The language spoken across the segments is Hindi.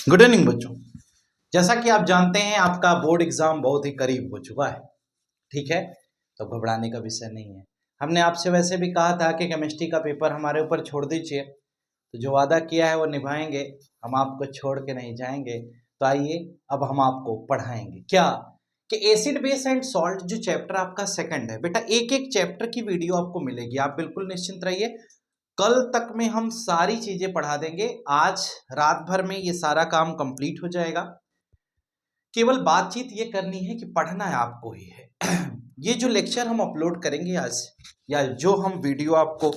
गुड इवनिंग बच्चों। जैसा कि आप जानते हैं आपका बोर्ड एग्जाम बहुत ही करीब हो चुका है। ठीक है, तो घबराने का विषय नहीं है। हमने आपसे वैसे भी कहा था कि केमिस्ट्री का पेपर हमारे ऊपर छोड़ दीजिए, तो जो वादा किया है वो निभाएंगे, हम आपको छोड़ के नहीं जाएंगे। तो आइए अब हम आपको पढ़ाएंगे क्या कि एसिड बेस एंड सॉल्ट जो चैप्टर आपका सेकंड है बेटा, एक एक चैप्टर की वीडियो आपको मिलेगी, आप बिल्कुल निश्चिंत रहिए। कल तक में हम सारी चीजें पढ़ा देंगे, आज रात भर में ये सारा काम कंप्लीट हो जाएगा। केवल बातचीत ये करनी है कि पढ़ना है आपको ही है। ये जो लेक्चर हम अपलोड करेंगे आज, या जो हम वीडियो आपको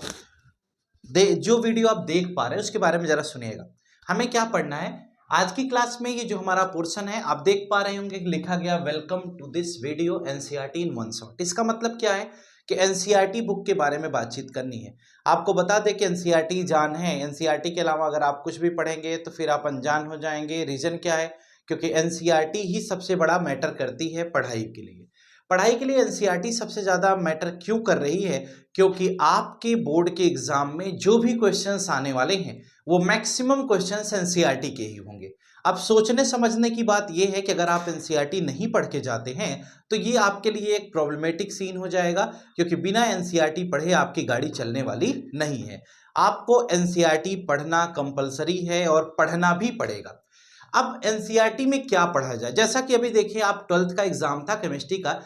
जो वीडियो आप देख पा रहे हैं उसके बारे में जरा सुनिएगा। हमें क्या पढ़ना है आज की क्लास में, ये जो हमारा पोर्शन है आप देख पा रहे होंगे लिखा गया welcome to this video NCERT in one shot. इसका मतलब क्या है कि एनसीईआरटी बुक के बारे में बातचीत करनी है। आपको बता दें कि एनसीईआरटी जान है, एनसीईआरटी के अलावा अगर आप कुछ भी पढ़ेंगे तो फिर आप अनजान हो जाएंगे। रीजन क्या है? क्योंकि एनसीईआरटी ही सबसे बड़ा मैटर करती है पढ़ाई के लिए। पढ़ाई के लिए एनसीईआरटी सबसे ज्यादा मैटर क्यों कर रही है? क्योंकि आपके बोर्ड के एग्जाम में जो भी क्वेश्चंस आने वाले हैं वो मैक्सिमम क्वेश्चंस एनसीईआरटी के ही होंगे। अब सोचने समझने की बात यह है कि अगर आप एनसीईआरटी नहीं पढ़ के जाते हैं तो ये आपके लिए एक प्रॉब्लमेटिक सीन हो जाएगा, क्योंकि बिना एनसीईआरटी पढ़े आपकी गाड़ी चलने वाली नहीं है। आपको एनसीईआरटी पढ़ना कंपलसरी है और पढ़ना भी पड़ेगा। अब एनसीईआरटी में क्या पढ़ा जाए, जैसा कि अभी देखिए आप 12th का एग्जाम था केमिस्ट्री का,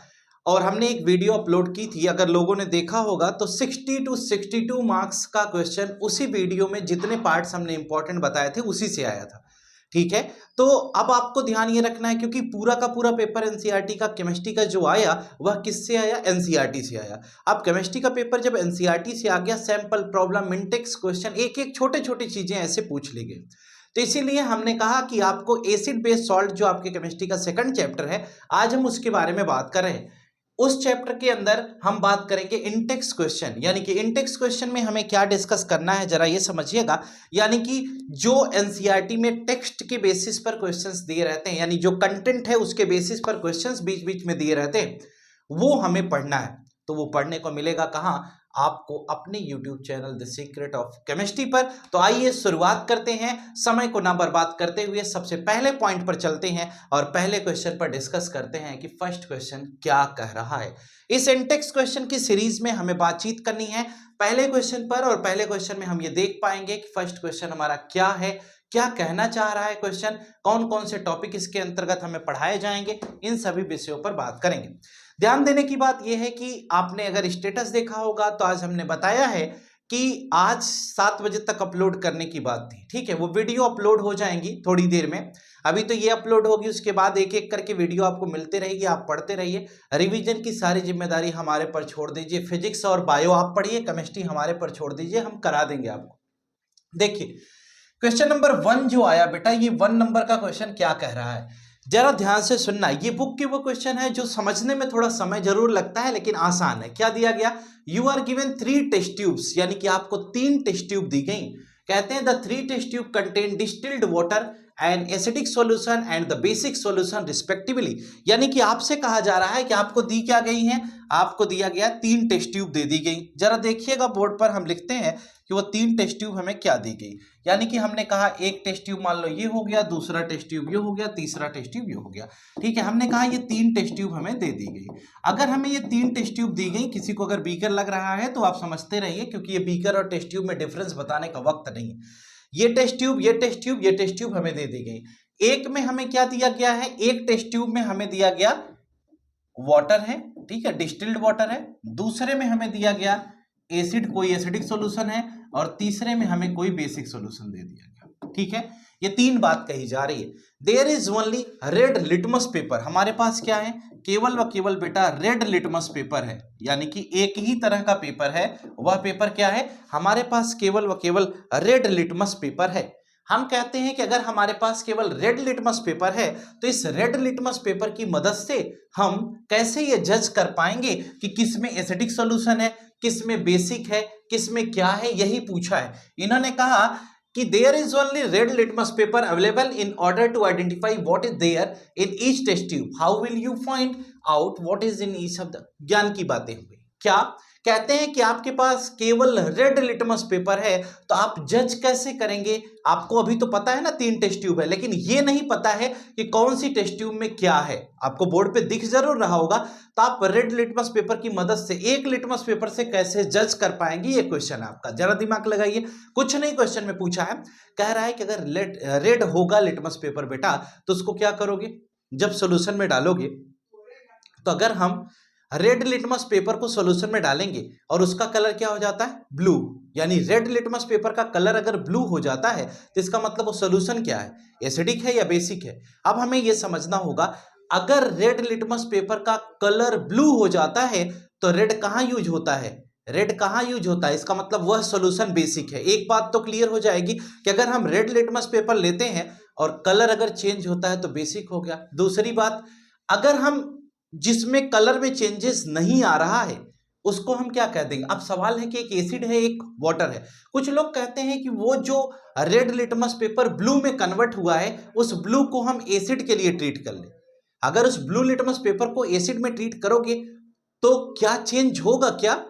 और हमने एक वीडियो अपलोड की थी, अगर लोगों ने देखा होगा तो 60 to 62 मार्क्स का क्वेश्चन उसी वीडियो में जितने पार्ट्स हमने इंपॉर्टेंट बताए थे उसी से आया था। ठीक है, तो अब आपको ध्यान ये रखना है क्योंकि पूरा का पूरा पेपर एनसीईआरटी का केमिस्ट्री का जो आया वह किससे आया? एनसीईआरटी से आया। अब केमिस्ट्री का पेपर जब एनसीईआरटी से आ गया, सैंपल प्रॉब्लम मिनटेक्स क्वेश्चन एक एक छोटे छोटी चीजें ऐसे पूछ ली गई। तो इसीलिए हमने कहा कि आपको एसिड बेस सॉल्ट जो आपके केमिस्ट्री का सेकंड चैप्टर है, आज हम उसके बारे में बात कर रहे हैं। उस चैप्टर के अंदर हम बात करेंगे इंटेक्स क्वेश्चन, यानी कि इंटेक्स क्वेश्चन में हमें क्या डिस्कस करना है जरा ये समझिएगा। यानी कि जो एनसीईआरटी में टेक्स्ट के बेसिस पर क्वेश्चंस दिए रहते हैं, यानी जो कंटेंट है उसके बेसिस पर क्वेश्चंस बीच बीच में दिए रहते हैं, वो हमें पढ़ना है। तो वो पढ़ने को मिलेगा कहां? आपको अपने YouTube channel the secret of chemistry पर। तो आइए शुरुआत करते हैं, समय को ना बर्बाद करते हुए सबसे पहले पॉइंट पर चलते हैं और पहले क्वेश्चन पर डिस्कस करते हैं कि फर्स्ट क्वेश्चन क्या कह रहा है। इस इंटेक्स क्वेश्चन की सीरीज में हमें बातचीत करनी है पहले क्वेश्चन पर, और पहले क्वेश्चन में हम ये देख पाएंगे कि फर्स्ट क्वेश्चन हमारा क्या है, क्या कहना चाह रहा है क्वेश्चन, कौन कौन से टॉपिक इसके अंतर्गत हमें पढ़ाए जाएंगे, इन सभी विषयों पर बात करेंगे। ध्यान देने की बात यह है कि आपने अगर स्टेटस देखा होगा तो आज हमने बताया है कि आज 7 बजे तक अपलोड करने की बात थी। ठीक है, वो वीडियो अपलोड हो जाएंगी थोड़ी देर में। अभी तो ये अपलोड होगी, उसके बाद एक एक करके वीडियो आपको मिलते रहेगी, आप पढ़ते रहिए। रिवीजन की सारी जिम्मेदारी हमारे पर छोड़ दीजिए, फिजिक्स और बायो आप पढ़िए, केमिस्ट्री हमारे पर छोड़ दीजिए, हम करा देंगे आपको। देखिए क्वेश्चन नंबर 1 जो आया बेटा, ये 1 नंबर का क्वेश्चन क्या कह रहा है, जरा ध्यान से सुनना। ये बुक के वो क्वेश्चन है जो समझने में थोड़ा समय जरूर लगता है लेकिन आसान है। क्या दिया गया? You are given 3 test tubes, यानी कि आपको 3 टेस्ट ट्यूब दी गई। कहते हैं the 3 test tube contain distilled water and acidic solution and the basic solution respectively. यानी कि आपसे कहा जा रहा है कि आपको दी क्या गई है? आपको दिया गया 3 टेस्ट ट्यूब दे दी गई। जरा देखिएगा बोर्ड पर हम लिखते हैं कि वो 3 टेस्ट ट्यूब हमें क्या दी गई। यानी कि हमने कहा एक टेस्ट ट्यूब मान लो ये हो गया, दूसरा टेस्ट ट्यूब ये हो गया, तीसरा टेस्ट ट्यूब ये हो गया। ठीक है, हमने कहा ये 3 टेस्ट ट्यूब हमें दे दी गई। अगर हमें ये 3 टेस्ट ट्यूब दी गई, किसी को अगर बीकर लग रहा है तो आप समझते रहिए, क्योंकि ये बीकर और टेस्ट ट्यूब में डिफरेंस बताने का वक्त नहीं है। ये टेस्ट ट्यूब, ये टेस्ट ट्यूब, ये टेस्ट ट्यूब हमें दे दी गई। एक में हमें क्या दिया गया है? एक टेस्ट ट्यूब में हमें दिया गया वाटर है, ठीक है, डिस्टिल्ड वाटर है। दूसरे में हमें दिया गया एसिड, कोई एसिडिक सॉल्यूशन है, और तीसरे में हमें कोई बेसिक सॉल्यूशन दे दिया गया। ठीक है, ये 3 बात कही जा रही है। There is only red litmus paper, हमारे पास क्या है? केवल व केवल बेटा रेड लिटमस पेपर है, यानी कि एक ही तरह का पेपर है। वह पेपर क्या है? हमारे पास केवल व केवल रेड लिटमस पेपर है। हम कहते हैं कि अगर हमारे पास केवल रेड लिटमस पेपर है तो इस रेड लिटमस पेपर की मदद से हम कैसे ये जज कर पाएंगे कि किस में एसिडिक सॉल्यूशन है, किस में बेसिक है, किस में क्या है, यही पूछा है। इन्होंने कहा कि there is only red litmus paper available in order to identify what is there in each test tube, how will you find out what is in each of the. ज्ञान की बातें हुई। क्या कहते हैं कि आपके पास केवल रेड लिटमस पेपर है तो आप जज कैसे करेंगे? आपको अभी तो पता है ना 3 टेस्ट ट्यूब है, लेकिन ये नहीं पता है कि कौन सी टेस्ट ट्यूब में क्या है। आपको बोर्ड पे दिख जरूर रहा होगा, तो आप रेड लिटमस पेपर की मदद से एक लिटमस पेपर से कैसे जज कर पाएंगे? ये क्वेश्चन है आपका, जरा दिमाग लगाइए। कुछ नहीं क्वेश्चन में पूछा है, कह रहा है कि अगर रेड होगा लिटमस पेपर बेटा तो उसको क्या करोगे? जब सोल्यूशन में डालोगे तो अगर हम रेड लिटमस पेपर को सॉल्यूशन में डालेंगे और उसका कलर क्या हो जाता है? ब्लू, यानी रेड लिटमस पेपर का कलर अगर ब्लू हो जाता है तो इसका मतलब वो सॉल्यूशन क्या है? एसिडिक है या बेसिक है? अब हमें यह समझना होगा, अगर रेड लिटमस पेपर का कलर ब्लू हो जाता है तो रेड कहां यूज होता है? रेड कहां यूज होता है? इसका मतलब वह सॉल्यूशन बेसिक है। एक बात तो क्लियर हो जाएगी कि अगर हम रेड लिटमस पेपर लेते हैं और कलर अगर चेंज होता है तो बेसिक हो गया। दूसरी बात, अगर हम जिसमें कलर में चेंजेस नहीं आ रहा है उसको हम क्या कह देंगे? अब सवाल है कि एक एसिड है एक वाटर है। कुछ लोग कहते हैं कि वो जो रेड लिटमस पेपर ब्लू में कन्वर्ट हुआ है उस ब्लू को हम एसिड के लिए ट्रीट कर ले। अगर उस ब्लू लिटमस पेपर को एसिड में ट्रीट करोगे तो क्या चेंज होगा क्या?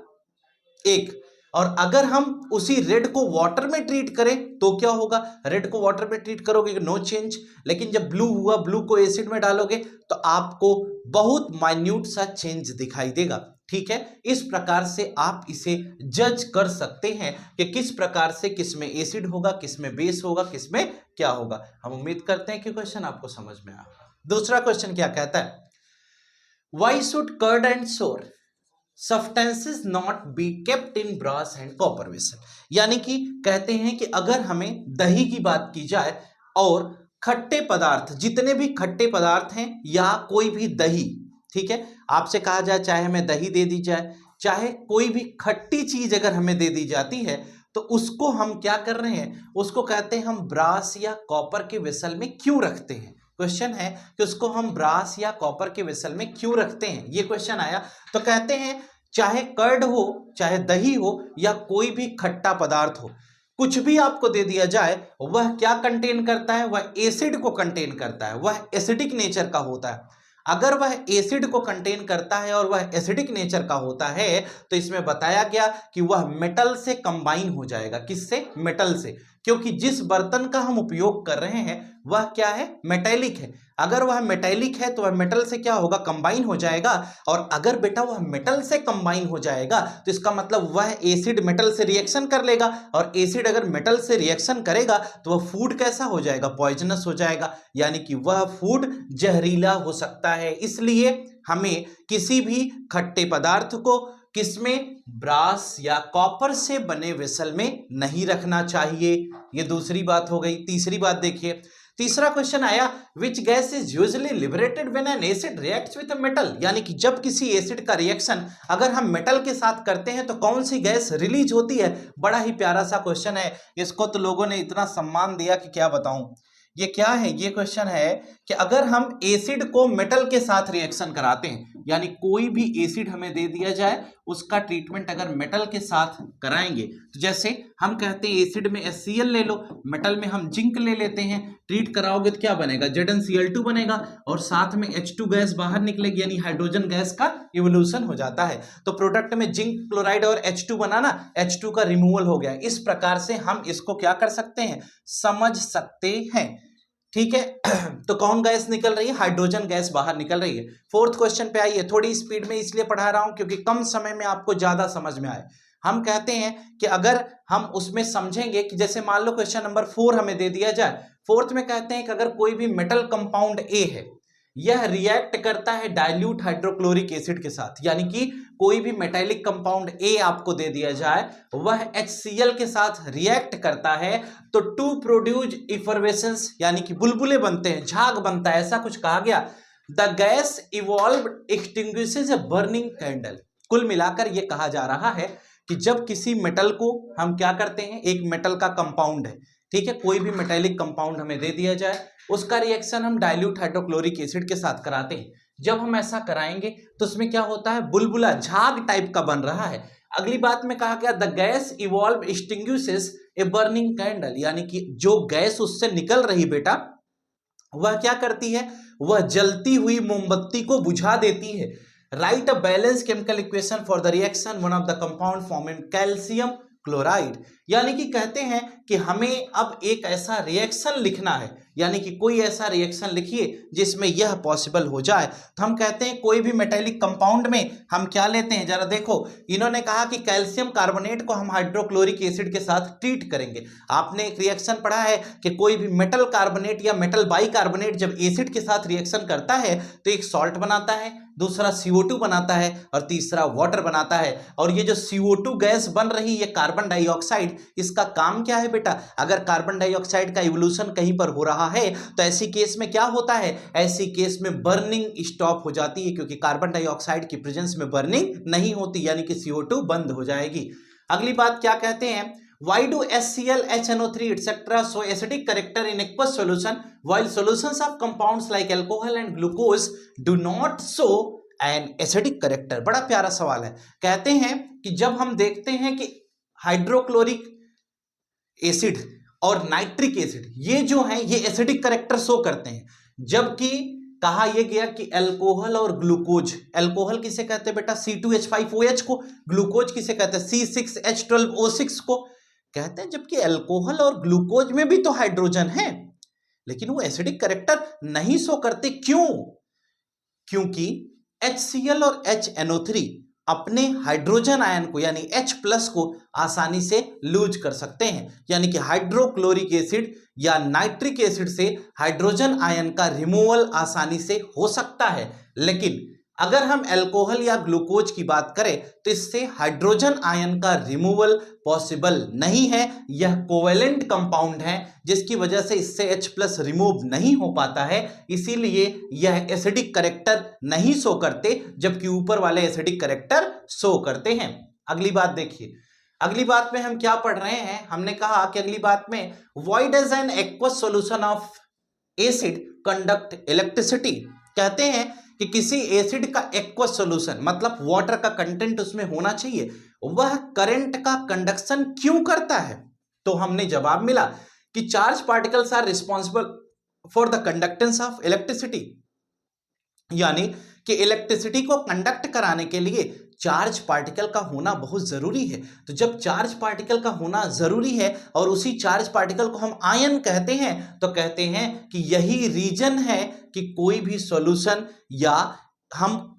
एक, और अगर हम उसी रेड को वाटर में ट्रीट करें तो क्या होगा? रेड को वाटर में ट्रीट करोगे नो चेंज, लेकिन जब ब्लू हुआ, ब्लू को एसिड में डालोगे तो आपको बहुत माइन्यूट सा चेंज दिखाई देगा। ठीक है, इस प्रकार से आप इसे जज कर सकते हैं कि किस प्रकार से किस में एसिड होगा, किस में बेस होगा, किस में क्या होगा। हम उम्मीद करते हैं कि क्वेश्चन आपको समझ में आया। दूसरा क्वेश्चन क्या कहता है? वाई शुड कर्ड एंड सोर substances not be kept in brass and copper vessel, यानी कि कहते हैं कि अगर हमें दही की बात की जाए और खट्टे पदार्थ, जितने भी खट्टे पदार्थ हैं या कोई भी दही, ठीक है, आपसे कहा जाए चाहे हमें दही दे दी जाए, चाहे कोई भी खट्टी चीज अगर हमें दे दी जाती है तो उसको हम क्या कर रहे हैं? उसको कहते हैं हम ब्रास या कॉपर के वेसल में क्यों रखते हैं। क्वेश्चन है कि उसको हम ब्रास या कॉपर के वेसल में क्यों रखते हैं, ये क्वेश्चन आया। तो कहते हैं चाहे कर्ड हो, चाहे दही हो या कोई भी खट्टा पदार्थ हो, कुछ भी आपको दे दिया जाए वह क्या कंटेन करता है? वह एसिड को कंटेन करता है, वह एसिडिक नेचर का होता है। अगर वह एसिड को कंटेन करता है और वह एसिडिक नेचर का होता है तो इसमें बताया गया कि वह मेटल से कंबाइन हो जाएगा। किससे? मेटल से, क्योंकि जिस बर्तन का हम उपयोग कर रहे हैं वह क्या है? मेटेलिक है। अगर वह मेटेलिक है तो वह मेटल से क्या होगा? कंबाइन हो जाएगा। और अगर बेटा वह मेटल से कंबाइन हो जाएगा तो इसका मतलब वह एसिड मेटल से रिएक्शन कर लेगा, और एसिड अगर मेटल से रिएक्शन करेगा तो वह फूड कैसा हो जाएगा? पॉइजनस हो जाएगा, यानी कि वह फूड जहरीला हो सकता है। इसलिए हमें किसी भी खट्टे पदार्थ को किसमें? ब्रास या कॉपर से बने वेसल में नहीं रखना चाहिए। ये दूसरी बात हो गई। तीसरी बात देखिए, तीसरा क्वेश्चन आया, which gas is usually liberated when an acid reacts with a metal, यानी कि जब किसी एसिड का रिएक्शन अगर हम मेटल के साथ करते हैं तो कौन सी गैस रिलीज होती है। बड़ा ही प्यारा सा क्वेश्चन है, इसको तो लोगों ने इतना सम्मान दिया कि क्या बताऊं। ये क्या है? ये क्वेश्चन है कि अगर हम एसिड को मेटल के साथ रिएक्शन कराते हैं, यानी कोई भी एसिड हमें दे दिया जाए उसका ट्रीटमेंट अगर मेटल के साथ कराएंगे, तो जैसे हम कहते हैं एसिड में HCl ले लो, मेटल में हम जिंक ले लेते हैं, ट्रीट कराओगे तो क्या बनेगा? ZnCl2 बनेगा और साथ में H2 गैस बाहर निकलेगी, यानी हाइड्रोजन गैस का इवोल्यूशन हो जाता है। तो प्रोडक्ट में जिंक क्लोराइड और H2 बनाना, H2 का रिमूवल हो गया। इस प्रकार से हम इसको क्या कर सकते हैं? समझ सकते हैं। ठीक है, तो कौन गैस निकल रही है? हाइड्रोजन गैस बाहर निकल रही है। फोर्थ क्वेश्चन पे आइए। थोड़ी स्पीड में इसलिए पढ़ा रहा हूं क्योंकि कम समय में आपको ज्यादा समझ में आए। हम कहते हैं कि अगर हम उसमें समझेंगे कि जैसे मान लो क्वेश्चन नंबर 4 हमें दे दिया जाए, फोर्थ में कहते हैं कि अगर कोई भी मेटल कंपाउंड ए है, यह रिएक्ट करता है डाइल्यूट हाइड्रोक्लोरिक एसिड के साथ, यानी कि कोई भी मेटालिक कंपाउंड ए आपको दे दिया जाए वह HCl के साथ रिएक्ट करता है तो टू प्रोड्यूस इफर्वेसेंस, यानी कि बुलबुले बनते हैं, झाग बनता है, ऐसा कुछ कहा गया। The gas evolve extinguishes a burning candle. कुल मिलाकर यह कहा जा रहा है कि जब किसी मेटल को हम क्या करते हैं, एक मेटल का कंपाउंड है, ठीक है, कोई भी मेटालिक कंपाउंड हमें दे दिया जाए, उसका रिएक्शन हम डाइल्यूट हाइड्रोक्लोरिक एसिड के साथ कराते हैं। जब हम ऐसा कराएंगे तो उसमें क्या होता है? बुलबुला, झाग टाइप का बन रहा है। अगली बात में कहा गया the gas evolve extinguishes a burning candle, यानी कि जो गैस उससे निकल रही बेटा वह क्या करती है? वह जलती हुई मोमबत्ती को बुझा देती है। Right a balance chemical equation for the reaction one of the compound forming calcium chloride. यानी कि कहते हैं कि हमें अब एक ऐसा रिएक्शन लिखना है, यानी कि कोई ऐसा रिएक्शन लिखिए जिसमें यह पॉसिबल हो जाए। तो हम कहते हैं कोई भी मेटेलिक कंपाउंड में हम क्या लेते हैं, जरा देखो। इन्होंने कहा कि कैल्शियम कार्बोनेट को हम हाइड्रोक्लोरिक एसिड के साथ ट्रीट करेंगे। आपने एक रिएक्शन पढ़ा है कि कोई भी मेटल कार्बोनेट या मेटल बाइकार्बोनेट जब एसिड के साथ रिएक्शन करता है तो एक सॉल्ट बनाता है, दूसरा CO2 बनाता है और तीसरा वाटर बनाता है। और ये जो CO2 गैस बन रही है कार्बन डाइऑक्साइड, इसका काम क्या है बेटा? अगर कार्बन डाइऑक्साइड का इवोल्यूशन कहीं पर हो रहा है तो ऐसी केस में क्या होता है, ऐसी केस में बर्निंग स्टॉप हो जाती है, क्योंकि कार्बन डाइऑक्साइड की प्रेजेंस में बर्निंग नहीं होती, यानी कि CO2 बंद हो जाएगी। अगली बात क्या कहते हैं, why do HCl, HNO3 etc. show acidic character in aqueous solution while solutions of compounds like alcohol and glucose do not show an acidic character? बड़ा प्यारा सवाल है। कहते हैं कि जब हम देखते हैं कि हाइड्रोक्लोरिक एसिड और नाइट्रिक एसिड ये जो हैं ये एसिडिक करेक्टर शो करते हैं, जबकि कहा यह गया कि अल्कोहल और ग्लूकोज, अल्कोहल किसे कहते हैं बेटा? C2H5OH को। ग्लूकोज किसे कहते हैं? C6H12O6 को कहते हैं। जबकि अल्कोहल और ग्लूकोज में भी तो हाइड्रोजन है, लेकिन वो एसिडिक करेक्टर नहीं शो करते। क्यों? क्योंकि HCl और HNO3 अपने हाइड्रोजन आयन को यानी H+ को आसानी से लूज कर सकते हैं, यानी कि हाइड्रोक्लोरिक एसिड या नाइट्रिक एसिड से हाइड्रोजन आयन का रिमूवल आसानी से हो सकता है। लेकिन अगर हम अल्कोहल या ग्लूकोज की बात करें तो इससे हाइड्रोजन आयन का रिमूवल पॉसिबल नहीं है। यह कोवेलेंट कंपाउंड है, जिसकी वजह से इससे H+ रिमूव नहीं हो पाता है, इसीलिए यह एसिडिक करेक्टर नहीं शो करते, जबकि ऊपर वाले एसिडिक करेक्टर शो करते हैं। अगली बात देखिए, अगली बात में हम क्या पढ़ रहे हैं, हमने कहा कि अगली बात में why does an aqueous solution of acid conduct electricity. कहते हैं कि किसी एसिड का एक्वस सॉल्यूशन मतलब वाटर का कंटेंट उसमें होना चाहिए, वह करंट का कंडक्शन क्यों करता है? तो हमने जवाब मिला कि charge particles are responsible for the conductance of electricity, यानी कि इलेक्ट्रिसिटी को कंडक्ट कराने के लिए चार्ज पार्टिकल का होना बहुत जरूरी है। तो जब चार्ज पार्टिकल का होना जरूरी है और उसी चार्ज पार्टिकल को हम आयन कहते हैं, तो कहते हैं कि यही रीजन है कि कोई भी सॉल्यूशन या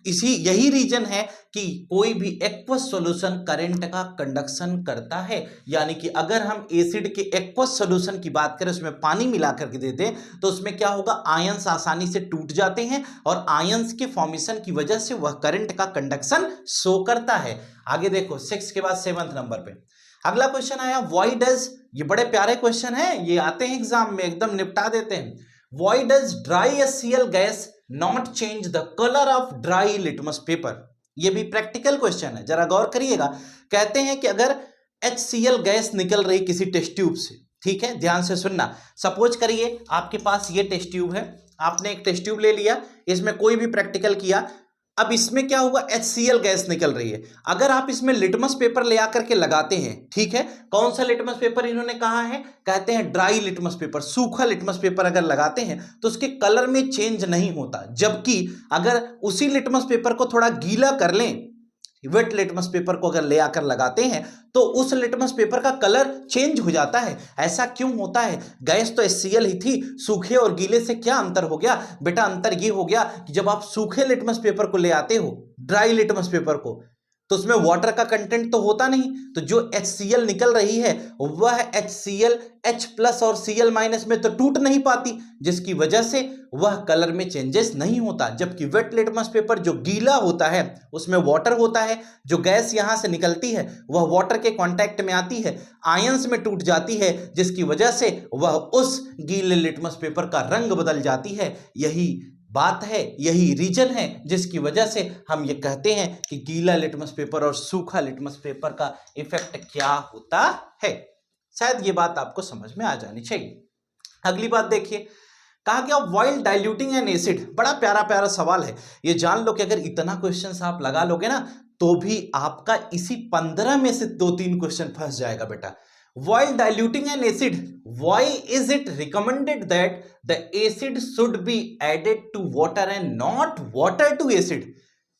यही रीजन है कि कोई भी एक्वस सॉल्यूशन करंट का कंडक्शन करता है। यानी कि अगर हम एसिड के एक्वस सॉल्यूशन की बात करें, उसमें पानी मिला करके दे दें, तो उसमें क्या होगा, आयंस आसानी से टूट जाते हैं और आयंस के फॉर्मेशन की वजह से वह करंट का कंडक्शन शो करता है। आगे देखो 6 के बाद 7 नंबर पे अगला क्वेश्चन आया, व्हाई डज, ये बड़े प्यारे क्वेश्चन है, ये आते हैं एग्जाम में, एकदम निपटा देते हैं। Why does dry HCl gas not change the colour of dry litmus paper? ये भी प्रैक्टिकल क्वेश्चन है, जरा गौर करिएगा। कहते हैं कि अगर HCl गैस निकल रही किसी टेस्ट ट्यूब से, ठीक है, ध्यान से सुनना। सपोज करिए आपके पास ये टेस्ट ट्यूब है, आपने एक टेस्ट ट्यूब ले लिया, इसमें कोई भी प्रैक्टिकल किया, अब इसमें क्या हुआ, HCl गैस निकल रही है। अगर आप इसमें लिटमस पेपर ले आकर के लगाते हैं, ठीक है, कौन सा लिटमस पेपर इन्होंने कहा है, कहते हैं ड्राई लिटमस पेपर, सूखा लिटमस पेपर अगर लगाते हैं तो उसके कलर में चेंज नहीं होता। जबकि अगर उसी लिटमस पेपर को थोड़ा गीला कर लें, वेट लिटमस पेपर को अगर ले आकर लगाते हैं, तो उस लिटमस पेपर का कलर चेंज हो जाता है। ऐसा क्यों होता है? गैस तो HCl ही थी, सूखे और गीले से क्या अंतर हो गया बेटा? अंतर ये हो गया कि जब आप सूखे लिटमस पेपर को ले आते हो, ड्राई लिटमस पेपर को, तो उसमें वाटर का कंटेंट तो होता नहीं, तो जो HCl निकल रही है वह HCl H+ और Cl- में तो टूट नहीं पाती, जिसकी वजह से वह कलर में चेंजेस नहीं होता। जबकि वेट लिटमस पेपर जो गीला होता है उसमें वाटर होता है, जो गैस यहां से निकलती है वह वाटर के कांटेक्ट में आती है, आयंस में टूट जाती है, जिसकी वजह से वह उस गीले लिटमस पेपर का रंग बदल जाती है। यही बात है, यही रीजन है जिसकी वजह से हम ये कहते हैं कि गीला लिटमस पेपर और सूखा लिटमस पेपर का इफेक्ट क्या होता है। शायद ये बात आपको समझ में आ जानी चाहिए। अगली बात देखिए, कहा गया व्हाइल डाइल्यूटिंग एन एसिड, बड़ा प्यारा प्यारा सवाल है। ये जान लो कि अगर इतना क्वेश्चन आप लगा लोगे ना, तो भी आपका इसी 15 में से 2-3 क्वेश्चन फंस जाएगा बेटा। While diluting an acid, why is it recommended that the acid should be added to water and not water to acid?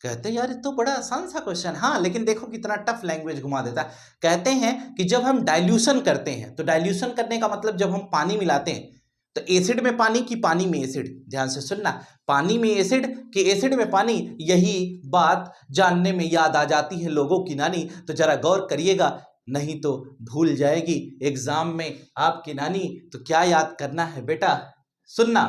कहते हैं यार ये तो बड़ा आसान सा क्वेश्चन, हाँ लेकिन देखो कितना टफ लैंग्वेज घुमा देता है। कहते हैं कि जब हम डाइल्यूशन करते हैं, तो डाइल्यूशन करने का मतलब जब हम पानी मिलाते हैं, तो एसिड में पानी की पानी में एसिड, ध्यान से सुनना, पानी में एसिड कि एसिड में पानी, यही बात जानने में याद आ जाती है लोगों की नानी। तो जरा गौर करिएगा, नहीं तो भूल जाएगी एग्जाम में आपकी नानी। तो क्या याद करना है बेटा, सुनना,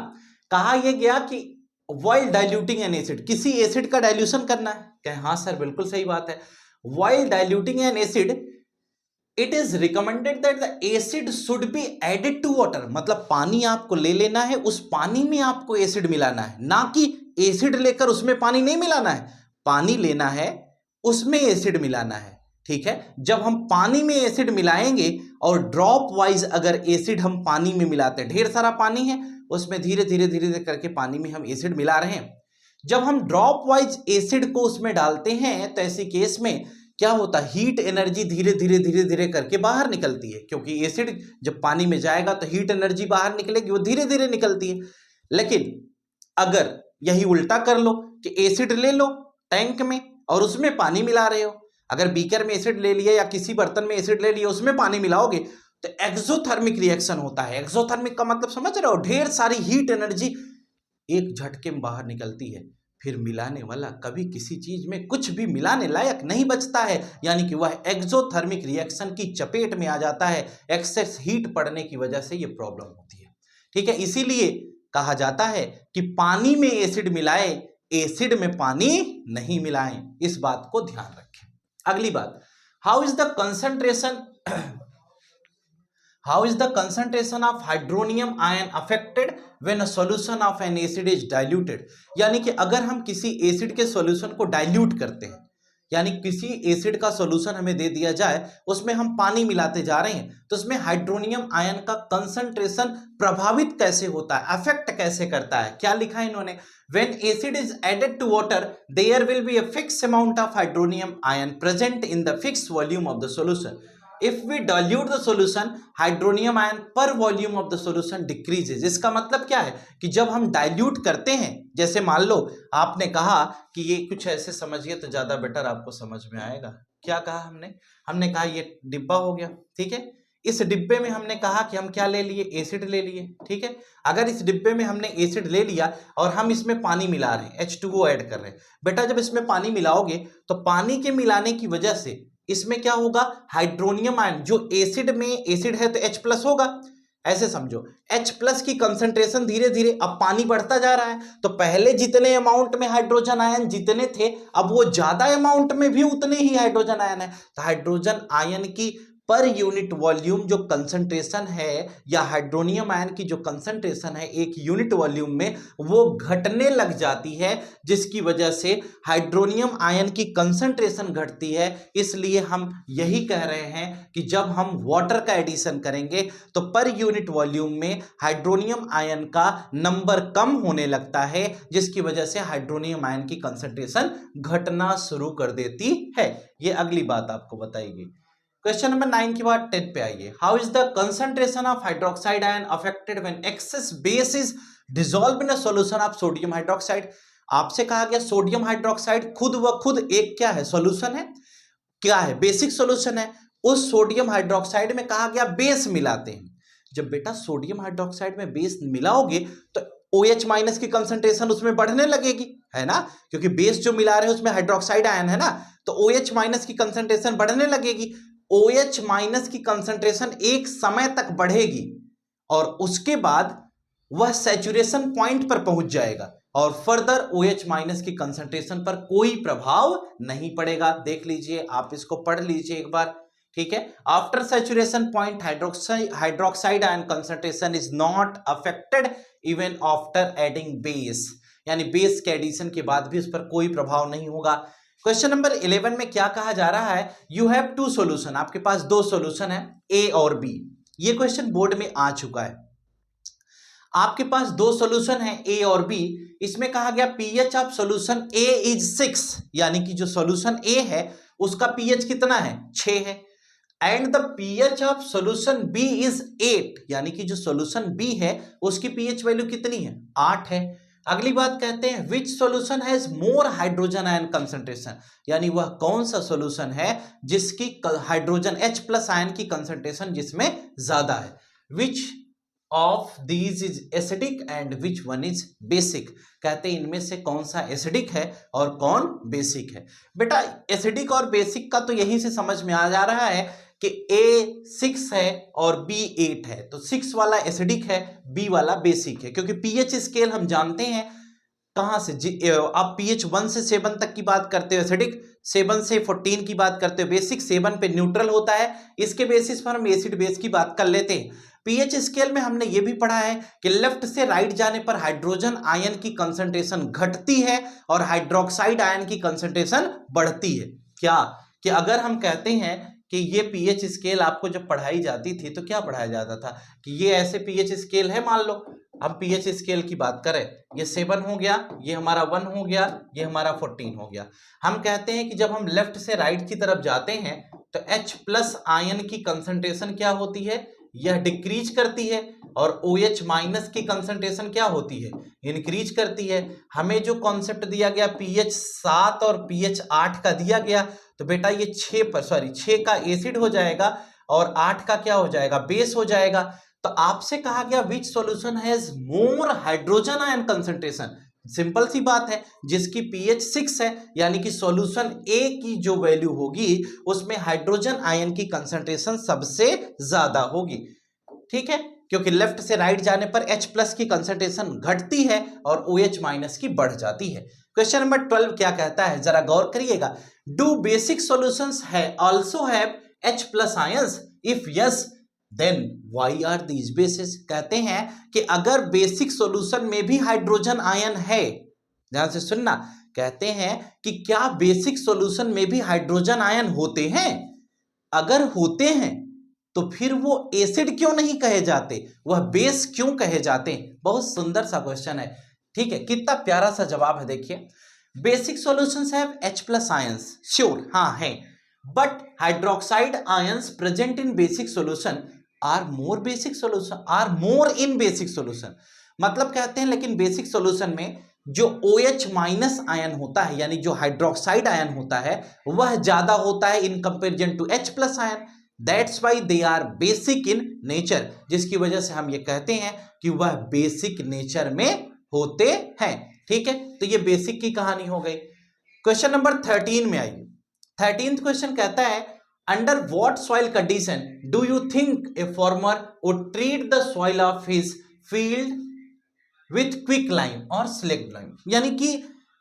कहा यह गया कि while diluting an एसिड, किसी एसिड का डाइल्यूशन करना है। कहे हाँ सर बिल्कुल सही बात है। while diluting an acid it is recommended that the acid should be added to water, मतलब पानी आपको ले लेना है, उस पानी में आपको एसिड मिलाना है, ना कि एसिड लेकर उसमें पानी नहीं मिलाना है। पानी लेना है, उसमें एसिड मिलाना है, ठीक है। जब हम पानी में एसिड मिलाएंगे और ड्रॉप वाइज अगर एसिड हम पानी में मिलाते हैं, ढेर सारा पानी है उसमें धीरे धीरे धीरे धीरे करके पानी में हम एसिड मिला रहे हैं, जब हम ड्रॉप वाइज एसिड को उसमें डालते हैं तो ऐसी केस में क्या होता है, हीट एनर्जी धीरे धीरे धीरे धीरे करके बाहर निकलती है, क्योंकि एसिड जब पानी में जाएगा तो हीट एनर्जी बाहर निकलेगी, वो धीरे धीरे निकलती है। लेकिन अगर यही उल्टा कर लो कि एसिड ले लो टैंक में और उसमें पानी मिला रहे हो, अगर बीकर में एसिड ले लिया या किसी बर्तन में एसिड ले लिया उसमें पानी मिलाओगे तो एक्सोथर्मिक रिएक्शन होता है। एक्सोथर्मिक का मतलब समझ रहे हो, ढेर सारी हीट एनर्जी एक झटके में बाहर निकलती है, फिर मिलाने वाला कभी किसी चीज में कुछ भी मिलाने लायक नहीं बचता है, यानी कि वह एक्सोथर्मिक रिएक्शन की चपेट में आ जाता है। एक्सेस हीट पड़ने की वजह से यह प्रॉब्लम होती है, ठीक है। इसीलिए कहा जाता है कि पानी में एसिड मिलाए, एसिड में पानी नहीं मिलाएं, इस बात को ध्यान रखें। अगली बात, how is the concentration of hydronium ion affected when a solution of an acid is diluted, यानी कि अगर हम किसी एसिड के सॉल्यूशन को डाइल्यूट करते हैं, यानी किसी एसिड का सॉल्यूशन हमें दे दिया जाए, उसमें हम पानी मिलाते जा रहे हैं, तो उसमें हाइड्रोनियम आयन का कंसंट्रेशन प्रभावित कैसे होता है, अफेक्ट कैसे करता है। क्या लिखा है इन्होंने, when acid is added to water there will be a fixed amount of hydronium ion present in the fixed volume of the solution. If we dilute the solution, hydronium ion per volume of the solution decreases. इसका मतलब क्या है कि जब हम डाइल्यूट करते हैं, जैसे मान लो आपने कहा कि ये कुछ ऐसे समझिए तो ज्यादा बेटर आपको समझ में आएगा। क्या कहा हमने कहा ये डिब्बा हो गया, ठीक है। इस डिब्बे में हमने कहा कि हम क्या ले लिए, एसिड ले लिए, ठीक है। अगर इस डिब्बे में हमने एसिड ले लिया और हम इसमें पानी मिला रहे हैं, H2O ऐड कर रहे हैं, बेटा जब इसमें पानी मिलाओगे तो पानी के मिलाने की वजह से इसमें क्या होगा, हाइड्रोनियम आयन, जो एसिड में एसिड है तो H+ होगा, ऐसे समझो H+ की कंसंट्रेशन धीरे धीरे, अब पानी बढ़ता जा रहा है तो पहले जितने अमाउंट में हाइड्रोजन आयन जितने थे अब वो ज्यादा अमाउंट में भी उतने ही हाइड्रोजन आयन है। तो हाइड्रोजन आयन की पर यूनिट वॉल्यूम जो कंसंट्रेशन है या हाइड्रोनियम आयन की जो कंसंट्रेशन है एक यूनिट वॉल्यूम में, वो घटने लग जाती है, जिसकी वजह से हाइड्रोनियम आयन की कंसंट्रेशन घटती है। इसलिए हम यही कह रहे हैं कि जब हम वाटर का एडिशन करेंगे तो पर यूनिट वॉल्यूम में हाइड्रोनियम आयन का नंबर कम होने लगता है, जिसकी वजह से हाइड्रोनियम आयन की कंसंट्रेशन घटना शुरू कर देती है। ये अगली बात आपको बताएगी। क्वेश्चन नंबर 9 के बाद 10 पे आइए। How is the concentration of hydroxide ion affected when excess base is dissolve in a solution of sodium hydroxide. आपसे कहा गया सोडियम हाइड्रोक्साइड खुद व खुद एक क्या है, सॉल्यूशन है, क्या है, बेसिक सॉल्यूशन है। उस सोडियम हाइड्रोक्साइड में कहा गया बेस मिलाते हैं। जब बेटा सोडियम हाइड्रोक्साइड में बेस मिलाओगे तो OH- की कंसंट्रेशन उसमें बढ़ने लगेगी, है ना, क्योंकि बेस जो मिला रहे हैं उसमें हाइड्रोक्साइड आयन है ना, तो OH- की कंसंट्रेशन बढ़ने लगेगी। OH- की कंसंट्रेशन एक समय तक बढ़ेगी और उसके बाद वह सैचुरेशन पॉइंट पर पहुंच जाएगा और फर्दर OH- की कंसंट्रेशन पर कोई प्रभाव नहीं पड़ेगा। देख लीजिए, आप इसको पढ़ लीजिए एक बार, ठीक है। After saturation point hydroxide ion concentration is not affected even after adding base, यानी बेस के एडिशन के बाद भी उस पर कोई प्रभाव नहीं होगा। क्वेश्चन नंबर 11 में क्या कहा जा रहा है, यू हैव टू सॉल्यूशन, आपके पास दो सॉल्यूशन है ए और बी। ये क्वेश्चन बोर्ड में आ चुका है। आपके पास दो सॉल्यूशन है ए और बी, इसमें कहा गया pH of solution A is 6, यानी कि जो सॉल्यूशन ए है उसका पीएच कितना है, 6 है, and the pH of solution B is 8, यानी कि जो सॉल्यूशन बी है उसकी पीएच वैल्यू कितनी है, 8 है। अगली बात कहते हैं which solution has more hydrogen ion concentration, यानी वह कौन सा सॉल्यूशन है जिसकी हाइड्रोजन H+ आयन की कंसंट्रेशन जिसमें ज्यादा है। Which of these is acidic and which one is basic, कहते हैं इनमें से कौन सा एसिडिक है और कौन बेसिक है। बेटा एसिडिक और बेसिक का तो यही से समझ में आ जा रहा है कि A 6 है और B 8 है, तो 6 वाला एसिडिक है, B वाला बेसिक है, क्योंकि पीएच स्केल हम जानते हैं कहां से आप pH 1 से 7 तक की बात करते हो एसिडिक, 7 से 14 की बात करते हो बेसिक, 7 पे न्यूट्रल होता है, इसके बेसिस पर हम एसिड बेस की बात कर लेते हैं। पीएच स्केल में हमने ये भी पढ़ा है कि लेफ्ट से राइट जाने पर हाइड्रोजन आयन की कंसंट्रेशन घटती है और हाइड्रोक्साइड आयन की कंसंट्रेशन बढ़ती है। क्या कि अगर हम कहते हैं कि ये पीएच स्केल आपको जब पढ़ाई जाती थी तो क्या पढ़ाया जाता था कि ये ऐसे पीएच स्केल है, मान लो हम पीएच स्केल की बात करें, ये 7 हो गया, ये हमारा 1 हो गया, ये हमारा 14 हो गया। हम कहते हैं कि जब हम लेफ्ट से राइट की तरफ जाते हैं तो H+ आयन की कंसंट्रेशन क्या होती है, यह डिक्रीज करती है, और OH- की कंसंट्रेशन क्या होती है, इंक्रीज करती है। हमें जो कॉन्सेप्ट दिया गया pH 7 और pH 8 का दिया गया, तो बेटा ये 6 का एसिड हो जाएगा और 8 का क्या हो जाएगा, बेस हो जाएगा। तो आपसे कहा गया which solution has more hydrogen ion concentration, simple सी बात है, जिसकी pH 6 है, यानी कि सॉल्यूशन A की जो वैल्यू होगी उसमें हाइड्रोजन आयन की कंसंट्रेशन सबसे ज्यादा होगी। ठीक है, क्योंकि लेफ्ट से राइट जाने पर H+ की कंसंट्रेशन घटती है और OH- की बढ़ जाती है। क्वेश्चन नंबर 12 क्या कहता है, जरा गौर करिएगा। डू बेसिक सॉल्यूशंस है also have H+ ions, if yes then why are these bases, कहते हैं कि अगर बेसिक सॉल्यूशन में भी हाइड्रोजन आयन है, ध्यान से सुनना, कहते हैं कि क्या बेसिक सॉल्यूशन में भी हाइड्रोजन आयन होते हैं, अगर होते हैं तो फिर वो एसिड क्यों नहीं कहे जाते, वह बेस क्यों कहे जाते हैं। बहुत सुंदर सा क्वेश्चन है, ठीक है, कितना प्यारा सा जवाब है। देखिए basic solutions have H+ ions, sure हाँ है, but hydroxide ions present in basic solution are more in basic solution, मतलब कहते हैं लेकिन बेसिक सॉल्यूशन में जो OH- आयन होता है, यानी जो हाइड्रोक्साइड आयन होता है वह ज्यादा होता है in comparison to H+ ion, that's why they are basic in nature, जिसकी वजह से हम ये कहते हैं कि वह बेसिक नेचर में होते हैं। ठीक है, तो ये बेसिक की कहानी हो गई। क्वेश्चन नंबर 13 में आइए। 13th क्वेश्चन कहता है under what soil condition do you think a farmer would treat the soil of his field with quick lime और स्लेक्ट लाइम, यानी कि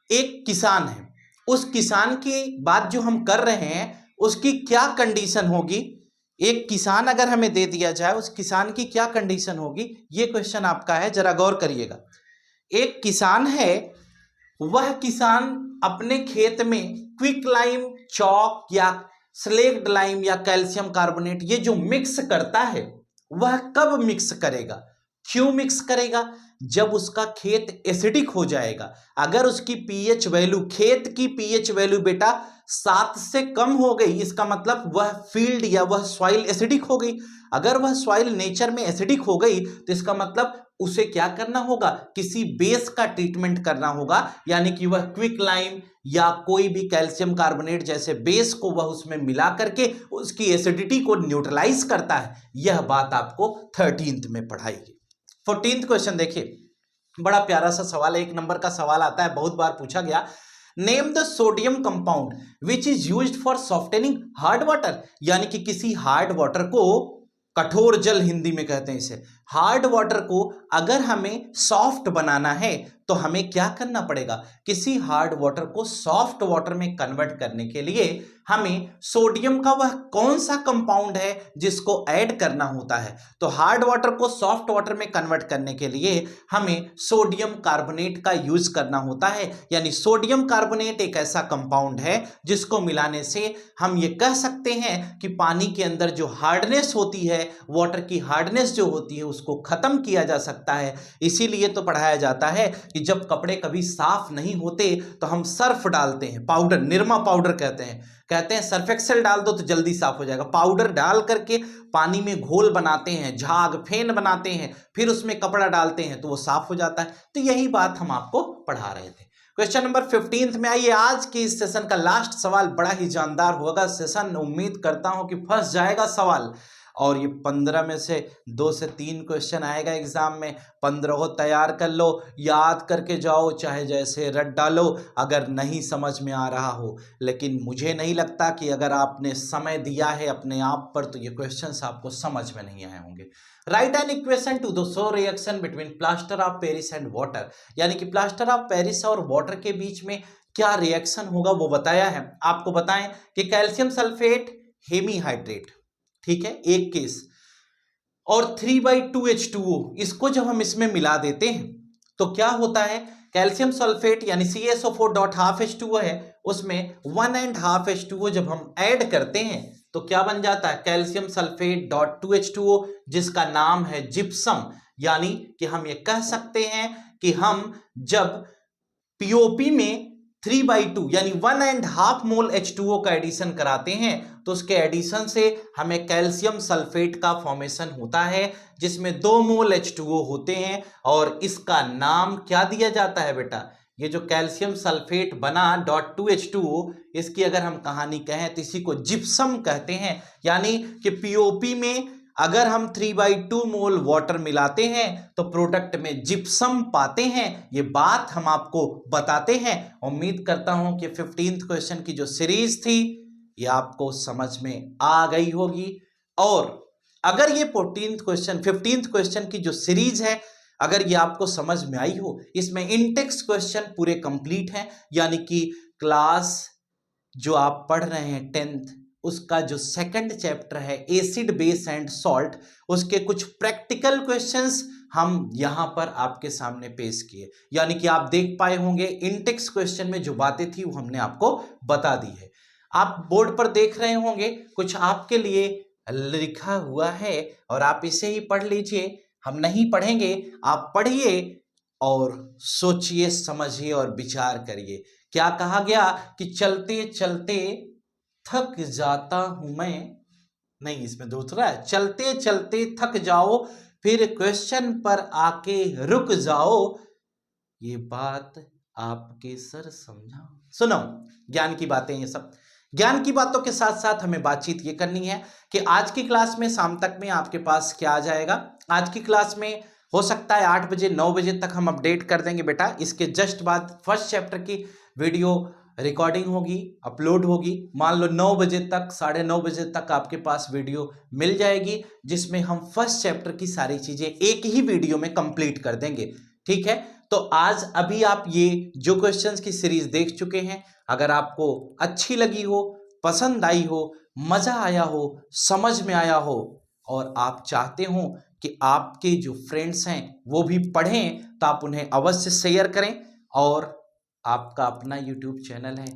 एक किसान है, उस किसान की बात जो हम कर रहे हैं उसकी क्या कंडीशन होगी, एक किसान अगर हमें दे दिया जाए उस किसान की क्या कंडीशन होगी, ये क्वेश्चन आपका है, जरा गौर करिएगा। एक किसान है, वह किसान अपने खेत में क्विक लाइम, चौक या स्लेक्ट लाइम या कैल्शियम कार्बोनेट ये जो मिक्स करता है वह कब मिक्स करेगा, क्यों मिक्स करेगा, जब उसका खेत एसिडिक हो जाएगा। अगर उसकी पीएच वैल्यू, खेत की पीएच वैल्यू बेटा 7 से कम हो गई, इसका मतलब वह फील्ड या वह सॉइल एसिडिक हो गई। अगर वह सॉइल नेचर में एसिडिक हो गई तो इसका मतलब उसे क्या करना होगा, किसी बेस का ट्रीटमेंट करना होगा, यानी कि वह क्विक लाइम या कोई भी कैल्शियम कार्बोनेट जैसे बेस को वह उसमें मिला करके उसकी एसिडिटी को न्यूट्रलाइज करता है। यह बात आपको 13th में पढ़ाई गई। 14th क्वेश्चन देखिए, बड़ा प्यारा सा सवाल है, 1 नंबर का सवाल आता है, बहुत बार पूछा गया। Name the sodium compound which is used for softening hard water, यानी कि किसी हार्ड वाटर को, कठोर जल हिंदी में कहते हैं इसे, हार्ड वाटर को अगर हमें सॉफ्ट बनाना है तो हमें क्या करना पड़ेगा, किसी हार्ड वाटर को सॉफ्ट वाटर में कन्वर्ट करने के लिए हमें सोडियम का वह कौन सा कंपाउंड है जिसको ऐड करना होता है। तो हार्ड वाटर को सॉफ्ट वाटर में कन्वर्ट करने के लिए हमें सोडियम कार्बोनेट का यूज करना होता है, यानी सोडियम कार्बोनेट एक ऐसा कंपाउंड है जिसको मिलाने से हम ये कह सकते हैं कि पानी के अंदर जो हार्डनेस होती है, वाटर की हार्डनेस जो होती है, उसको खत्म किया जा सकता है। इसीलिए तो पढ़ाया जाता है कि जब कपड़े कभी साफ नहीं होते तो हम सर्फ डालते हैं, पाउडर, निरमा पाउडर कहते हैं सर्फ एक्सेल डाल दो तो जल्दी साफ हो जाएगा। पाउडर डाल करके पानी में घोल बनाते हैं, झाग फेन बनाते हैं, फिर उसमें कपड़ा डालते हैं तो वो साफ हो जाता है। तो यही बात हम आपको पढ़ा रहे थे। क्वेश्चन नंबर 15 में आइए, आज के इस सेशन का लास्ट सवाल बड़ा ही जानदार होगा सेशन, उम्मीद करता हूं कि फंस जाएगा सवाल। और ये 15 में से 2 से 3 क्वेश्चन आएगा एग्जाम में, 15 को तैयार कर लो, याद करके जाओ, चाहे जैसे रट डालो अगर नहीं समझ में आ रहा हो। लेकिन मुझे नहीं लगता कि अगर आपने समय दिया है अपने आप पर तो ये क्वेश्चंस आपको समझ में नहीं आए होंगे। Right an equation two the show reaction between plaster of Paris and water, यानी कि प्लास्टर ऑफ पेरिस और वाटर के बीच में क्या रिएक्शन होगा वो बताया है। आपको बताएं कि कैल्शियम सल्फेट हेमीहाइड्रेट, ठीक है, एक केस, और 3/2H2O, इसको जब हम इसमें मिला देते हैं तो क्या होता है, कैल्शियम सल्फेट यानी CaSO4.12H2O है, उसमें 1.5H2O जब हम ऐड करते हैं तो क्या बन जाता है, कैल्शियम सल्फेट .2H2O, जिसका नाम है जिप्सम। यानी कि हम ये कह सकते हैं कि हम जब POP में 3/2 यानी 1.5 मोल H2O का एडिशन कराते हैं तो उसके एडिशन से हमें कैल्शियम सल्फेट का फॉर्मेशन होता है, जिसमें 2 मोल H2O होते हैं, और इसका नाम क्या दिया जाता है बेटा, ये जो कैल्शियम सल्फेट बना .2H2O, इसकी अगर हम कहानी कहें तो इसी को जिप्सम कहते हैं। यानी कि POP में अगर हम 3/2 मोल वाटर मिलाते हैं तो प्रोडक्ट में जिप्सम पाते हैं। ये बात हम आपको बताते हैं। उम्मीद करता हूं कि 15th क्वेश्चन की जो सीरीज थी ये आपको समझ में आ गई होगी, और अगर ये 15th क्वेश्चन की जो सीरीज है अगर ये आपको समझ में आई हो, इसमें इंटेक्स्ट क्वेश्चन पूरे कंप्लीट हैं, यानी कि क्लास जो आप पढ़ रहे हैं 10th उसका जो सेकंड चैप्टर है एसिड बेस एंड सॉल्ट, उसके कुछ प्रैक्टिकल क्वेश्चंस हम यहां पर आपके सामने पेश किए। यानी कि आप देख पाए होंगे इंटेक्स क्वेश्चन में जो बातें थी वो हमने आपको बता दी है। आप बोर्ड पर देख रहे होंगे कुछ आपके लिए लिखा हुआ है और आप इसे ही पढ़ लीजिए, हम नहीं पढ़ेंगे, आप पढ़िए और सोचिए, समझिए और विचार करिए। क्या कहा गया कि चलते चलते थक जाता हूं मैं, नहीं इसमें दूसरा है, चलते चलते थक जाओ फिर क्वेश्चन पर आके रुक जाओ, ये बात आपके सर समझा। सुनो, ज्ञान की बातें, ये सब ज्ञान की बातों के साथ साथ हमें बातचीत ये करनी है कि आज की क्लास में शाम तक में आपके पास क्या आ जाएगा। आज की क्लास में हो सकता है 8 बजे 9 बजे तक हम अपडेट कर देंगे बेटा। इसके जस्ट बाद फर्स्ट चैप्टर की वीडियो रिकॉर्डिंग होगी, अपलोड होगी। मान लो 9 बजे तक, 9:30 बजे तक आपके पास वीडियो मिल जाएगी, जिसमें हम फर्स्ट चैप्टर की सारी चीजें एक ही वीडियो में कंप्लीट कर देंगे, ठीक है। तो आज अभी आप ये जो क्वेश्चंस की सीरीज देख चुके हैं, अगर आपको अच्छी लगी हो, पसंद आई हो, मजा आया हो, समझ में आया हो, और आप चाहते हो कि आपके जो फ्रेंड्स हैं वो भी पढ़ें, तो आप उन्हें अवश्य शेयर करें। और आपका अपना YouTube चैनल है,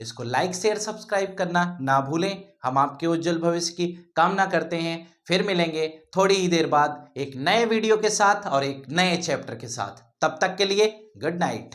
इसको लाइक शेयर सब्सक्राइब करना ना भूलें। हम आपके उज्जवल भविष्य की कामना करते हैं। फिर मिलेंगे थोड़ी ही देर बाद एक नए वीडियो के साथ और एक नए चैप्टर के साथ। तब तक के लिए गुड नाइट।